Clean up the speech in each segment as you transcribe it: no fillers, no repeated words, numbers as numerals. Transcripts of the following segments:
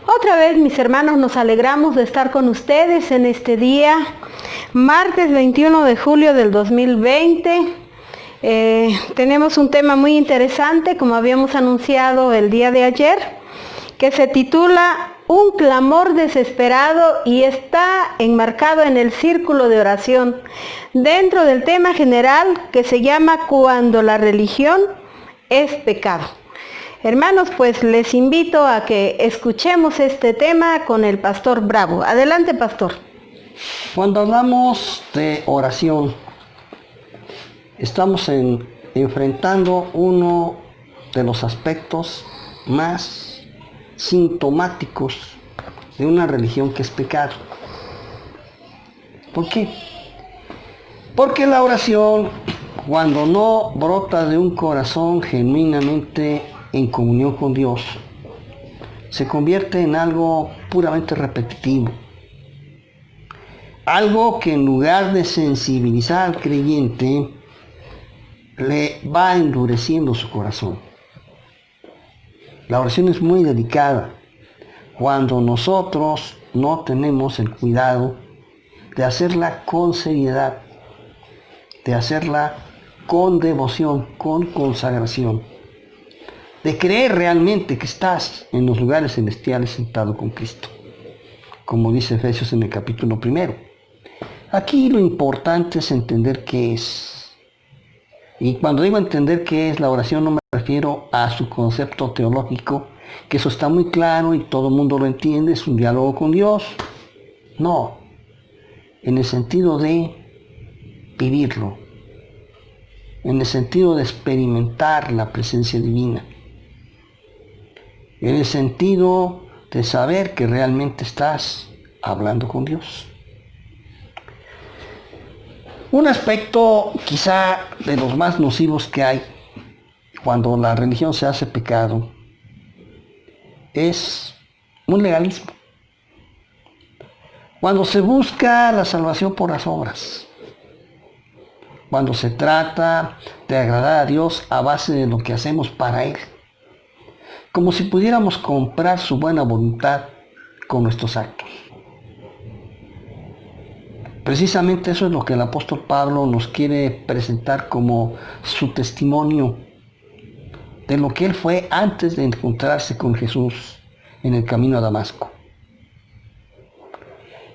Otra vez, mis hermanos, nos alegramos de estar con ustedes en este día, martes 21 de julio del 2020. Tenemos un tema muy interesante, como habíamos anunciado el día de ayer, que se titula Un clamor desesperado y está enmarcado en el círculo de oración, dentro del tema general que se llama Cuando la religión es pecado. Hermanos, pues les invito a que escuchemos este tema con el pastor Bravo. Adelante, pastor. Cuando hablamos de oración, estamos enfrentando uno de los aspectos más sintomáticos de una religión que es pecado. ¿Por qué? Porque la oración, cuando no brota de un corazón genuinamente en comunión con Dios, se convierte en algo puramente repetitivo. Algo que en lugar de sensibilizar al creyente, le va endureciendo su corazón. La oración es muy delicada cuando nosotros no tenemos el cuidado de hacerla con seriedad, de hacerla con devoción, con consagración, de creer realmente que estás en los lugares celestiales sentado con Cristo, como dice Efesios en el capítulo 1. Aquí lo importante es entender qué es. Y cuando digo entender qué es la oración, no me refiero a su concepto teológico, que eso está muy claro y todo el mundo lo entiende, es un diálogo con Dios. No, en el sentido de vivirlo, en el sentido de experimentar la presencia divina, en el sentido de saber que realmente estás hablando con Dios. Un aspecto quizá de los más nocivos que hay cuando la religión se hace pecado es un legalismo. Cuando se busca la salvación por las obras, cuando se trata de agradar a Dios a base de lo que hacemos para Él, como si pudiéramos comprar su buena voluntad con nuestros actos. Precisamente eso es lo que el apóstol Pablo nos quiere presentar como su testimonio de lo que él fue antes de encontrarse con Jesús en el camino a Damasco.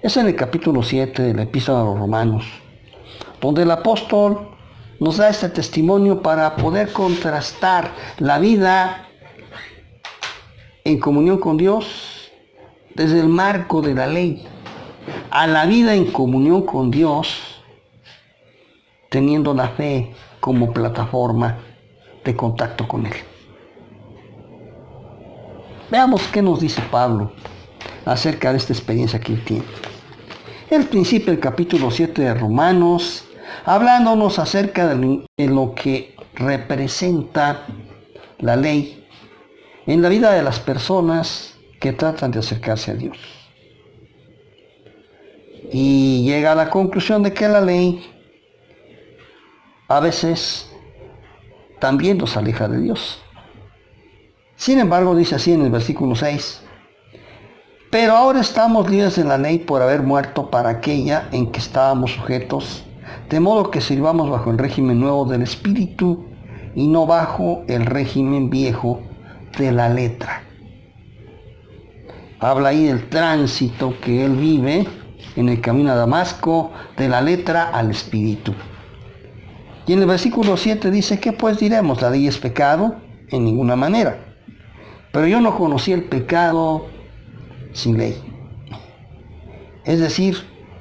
Es en el capítulo 7 de la Epístola a los Romanos, donde el apóstol nos da este testimonio para poder contrastar la vida en comunión con Dios desde el marco de la ley a la vida en comunión con Dios teniendo la fe como plataforma de contacto con Él. Veamos qué nos dice Pablo acerca de esta experiencia que él tiene. El principio del capítulo 7 de Romanos, hablándonos acerca de lo que representa la ley en la vida de las personas que tratan de acercarse a Dios. Y llega a la conclusión de que la ley a veces también nos aleja de Dios. Sin embargo, dice así en el versículo 6, pero ahora estamos libres de la ley por haber muerto para aquella en que estábamos sujetos, de modo que sirvamos bajo el régimen nuevo del Espíritu y no bajo el régimen viejo de la letra. Habla ahí del tránsito que él vive en el camino a Damasco, de la letra al Espíritu. Y en el versículo 7 dice, ¿qué pues diremos? ¿La ley es pecado? En ninguna manera. Pero yo no conocí el pecado sin ley. Es decir,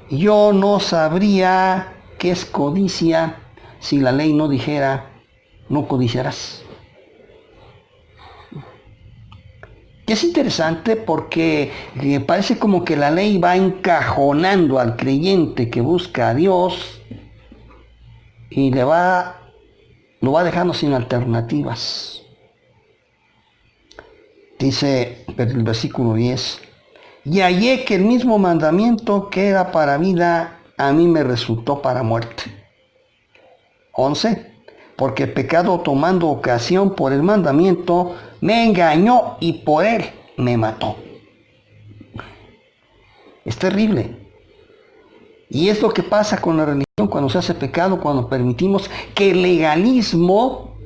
yo no sabría qué es codicia si la ley no dijera, no codiciarás. Es interesante porque parece como que la ley va encajonando al creyente que busca a Dios y lo va dejando sin alternativas. Dice el versículo 10, y hallé que el mismo mandamiento que era para vida, a mí me resultó para muerte. 11, porque el pecado tomando ocasión por el mandamiento, me engañó y por él me mató. Es terrible. Y es lo que pasa con la religión cuando se hace pecado, cuando permitimos que el legalismo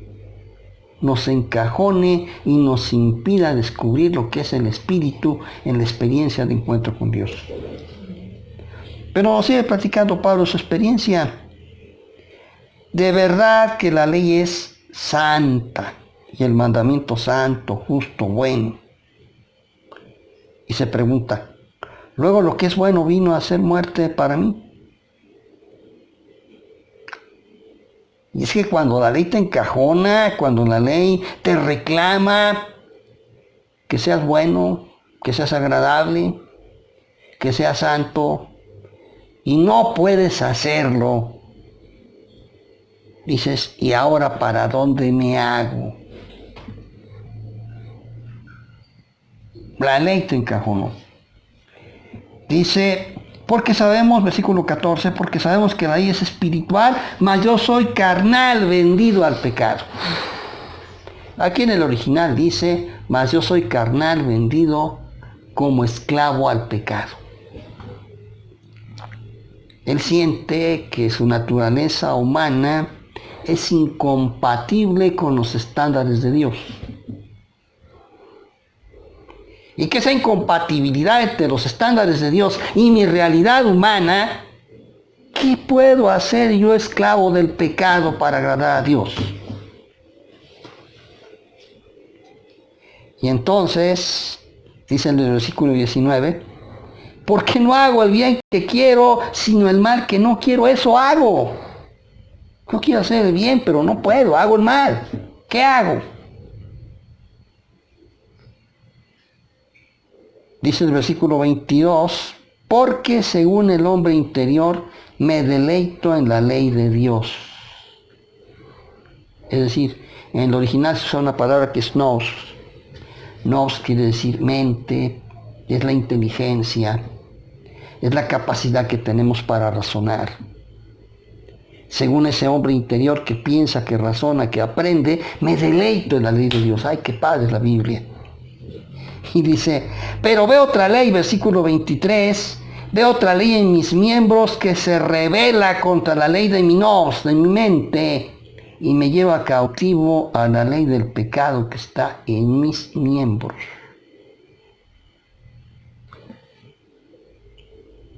nos encajone y nos impida descubrir lo que es el Espíritu en la experiencia de encuentro con Dios. Pero sigue platicando Pablo su experiencia. De verdad que la ley es santa y el mandamiento santo, justo, bueno. Y se pregunta, ¿luego lo que es bueno vino a ser muerte para mí? Y es que cuando la ley te encajona, cuando la ley te reclama que seas bueno, que seas agradable, que seas santo, y no puedes hacerlo, dices, ¿y ahora para dónde me hago? La ley te encajonó. Dice, porque sabemos, versículo 14, porque sabemos que la ley es espiritual, mas yo soy carnal, vendido al pecado. Aquí en el original dice, mas yo soy carnal, vendido como esclavo al pecado. Él siente que su naturaleza humana es incompatible con los estándares de Dios. Y que esa incompatibilidad entre los estándares de Dios y mi realidad humana, ¿qué puedo hacer yo esclavo del pecado para agradar a Dios? Y entonces, dice en el versículo 19, porque no hago el bien que quiero, sino el mal que no quiero, eso hago. No quiero hacer el bien, pero no puedo, hago el mal. ¿Qué hago? Dice el versículo 22, porque según el hombre interior me deleito en la ley de Dios. Es decir, en el original se usa una palabra que es nous. Nous quiere decir mente, es la inteligencia, es la capacidad que tenemos para razonar. Según ese hombre interior que piensa, que razona, que aprende, me deleito en la ley de Dios. ¡Ay, qué padre es la Biblia! Y dice, pero veo otra ley, versículo 23, veo otra ley en mis miembros que se rebela contra la ley de mi nous, de mi mente, y me lleva cautivo a la ley del pecado que está en mis miembros.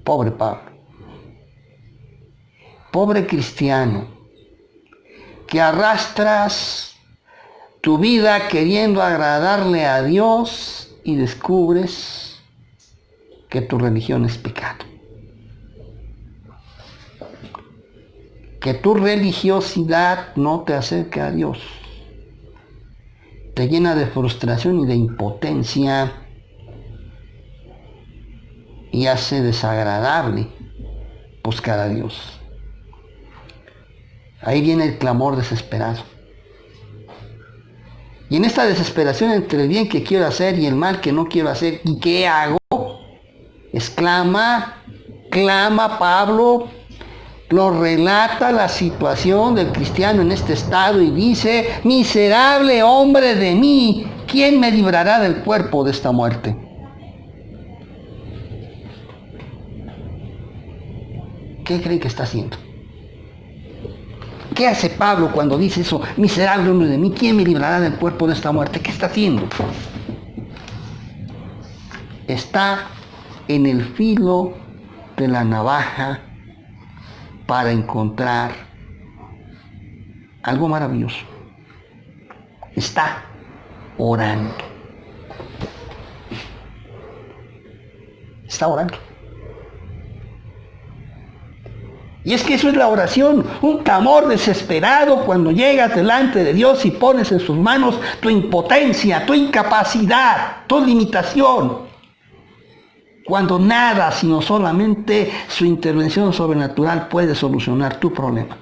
Pobre Pablo. Pobre cristiano, que arrastras tu vida queriendo agradarle a Dios y descubres que tu religión es pecado. Que tu religiosidad no te acerca a Dios. Te llena de frustración y de impotencia y hace desagradable buscar a Dios. Ahí viene el clamor desesperado. Y en esta desesperación entre el bien que quiero hacer y el mal que no quiero hacer, ¿y qué hago? Clama Pablo, lo relata la situación del cristiano en este estado y dice, miserable hombre de mí, ¿quién me librará del cuerpo de esta muerte? ¿Qué creen que está haciendo? ¿Qué hace Pablo cuando dice eso? Miserable hombre de mí, ¿quién me librará del cuerpo de esta muerte? ¿Qué está haciendo? Está en el filo de la navaja para encontrar algo maravilloso. Está orando. Está orando. Y es que eso es la oración, un clamor desesperado cuando llegas delante de Dios y pones en sus manos tu impotencia, tu incapacidad, tu limitación. Cuando nada, sino solamente su intervención sobrenatural puede solucionar tu problema.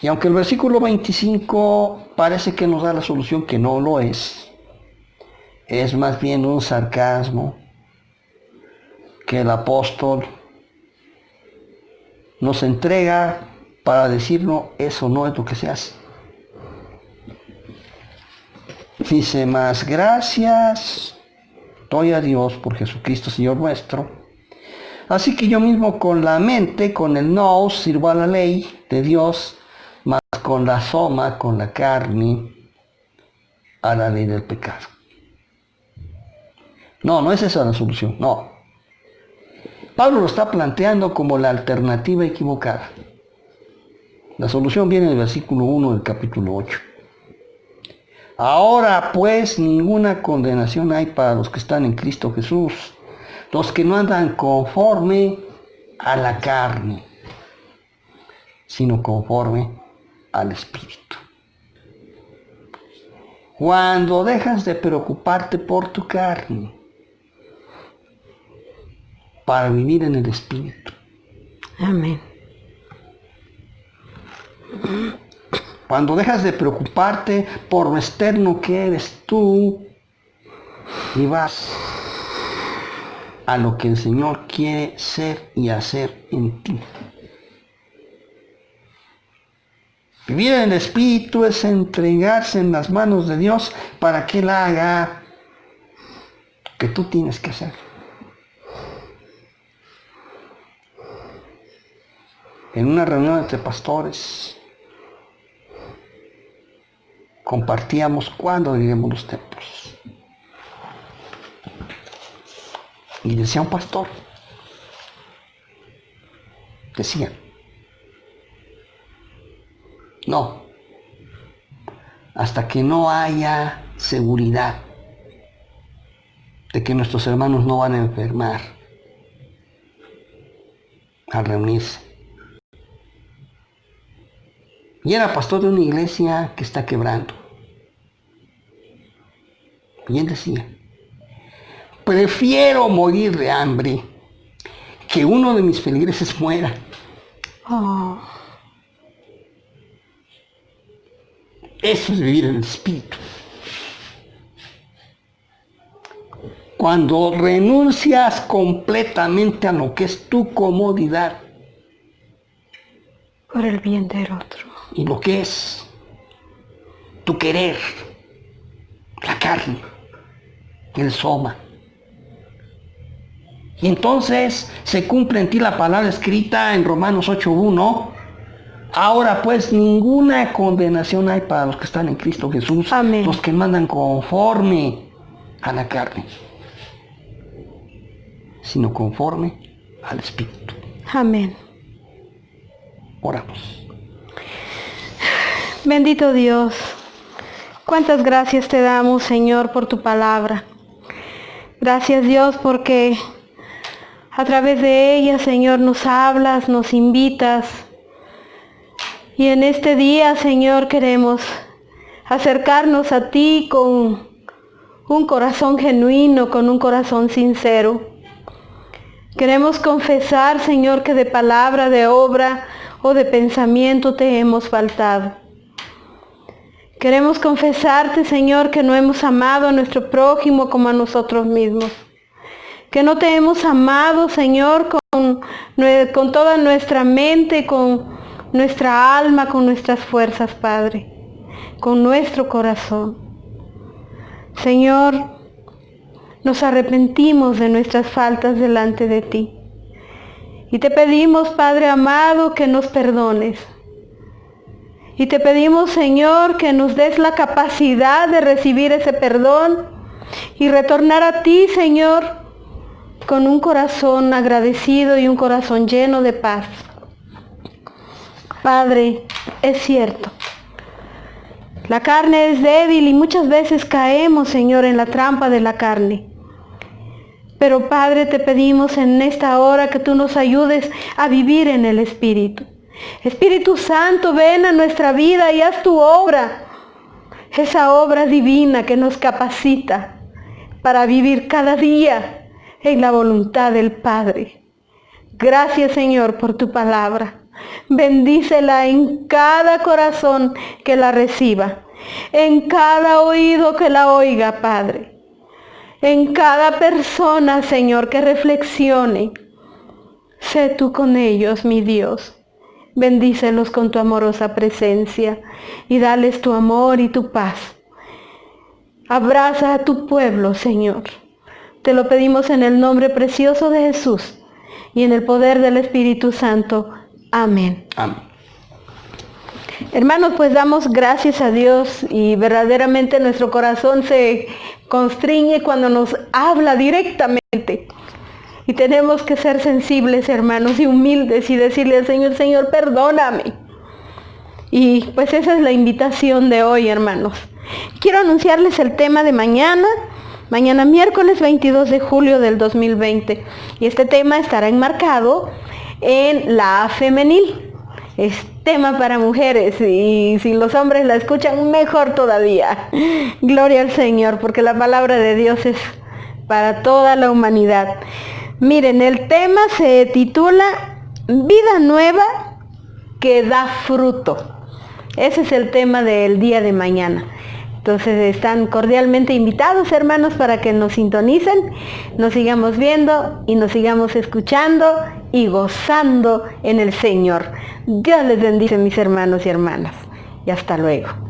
Y aunque el versículo 25 parece que nos da la solución, que no lo es más bien un sarcasmo que el apóstol nos entrega para decirnos, eso no es lo que se hace. Dice más, gracias doy a Dios por Jesucristo Señor nuestro. Así que yo mismo con la mente, con el nous, sirvo a la ley de Dios, más con la soma, con la carne, a la ley del pecado. No es esa la solución, no. Pablo lo está planteando como la alternativa equivocada. La solución viene del versículo 1 del capítulo 8. Ahora pues ninguna condenación hay para los que están en Cristo Jesús, los que no andan conforme a la carne, sino conforme al Espíritu. Cuando dejas de preocuparte por tu carne para vivir en el Espíritu. Amén. Cuando dejas de preocuparte por lo externo que eres tú y vas a lo que el Señor quiere ser y hacer en ti. Vivir en el Espíritu es entregarse en las manos de Dios para que Él haga lo que tú tienes que hacer. En una reunión entre pastores compartíamos cuándo iremos los templos. Y decía un pastor, decía, no, hasta que no haya seguridad de que nuestros hermanos no van a enfermar al reunirse. Y era pastor de una iglesia que está quebrando. Y él decía, prefiero morir de hambre que uno de mis feligreses muera. Oh. Eso es vivir en el Espíritu. Cuando renuncias completamente a lo que es tu comodidad. Por el bien del otro. Y lo que es tu querer, la carne, el soma. Y entonces se cumple en ti la palabra escrita en Romanos 8:1. Ahora pues ninguna condenación hay para los que están en Cristo Jesús. Amén. Los que mandan conforme a la carne, sino conforme al Espíritu. Amén. Oramos. Bendito Dios, cuántas gracias te damos, Señor, por tu palabra. Gracias, Dios, porque a través de ella, Señor, nos hablas, nos invitas. Y en este día, Señor, queremos acercarnos a ti con un corazón genuino, con un corazón sincero. Queremos confesar, Señor, que de palabra, de obra o de pensamiento te hemos faltado. Queremos confesarte, Señor, que no hemos amado a nuestro prójimo como a nosotros mismos. Que no te hemos amado, Señor, con toda nuestra mente, con nuestra alma, con nuestras fuerzas, Padre. Con nuestro corazón. Señor, nos arrepentimos de nuestras faltas delante de ti. Y te pedimos, Padre amado, que nos perdones. Y te pedimos, Señor, que nos des la capacidad de recibir ese perdón y retornar a ti, Señor, con un corazón agradecido y un corazón lleno de paz. Padre, es cierto, la carne es débil y muchas veces caemos, Señor, en la trampa de la carne. Pero, Padre, te pedimos en esta hora que tú nos ayudes a vivir en el Espíritu. Espíritu Santo, ven a nuestra vida y haz tu obra, esa obra divina que nos capacita para vivir cada día en la voluntad del Padre. Gracias, Señor, por tu palabra. Bendícela en cada corazón que la reciba, en cada oído que la oiga, Padre, en cada persona, Señor, que reflexione. Sé tú con ellos, mi Dios. Bendícelos con tu amorosa presencia y dales tu amor y tu paz. Abraza a tu pueblo, Señor. Te lo pedimos en el nombre precioso de Jesús y en el poder del Espíritu Santo. Amén. Amén. Hermanos, pues damos gracias a Dios y verdaderamente nuestro corazón se constriñe cuando nos habla directamente. Y tenemos que ser sensibles, hermanos, y humildes y decirle al Señor, Señor, perdóname. Y pues esa es la invitación de hoy, hermanos. Quiero anunciarles el tema de mañana miércoles 22 de julio del 2020. Y este tema estará enmarcado en la A femenil. Es tema para mujeres y si los hombres la escuchan, mejor todavía. Gloria al Señor, porque la palabra de Dios es para toda la humanidad. Miren, el tema se titula Vida nueva que da fruto. Ese es el tema del día de mañana. Entonces están cordialmente invitados, hermanos, para que nos sintonicen, nos sigamos viendo y nos sigamos escuchando y gozando en el Señor. Dios les bendice, mis hermanos y hermanas. Y hasta luego.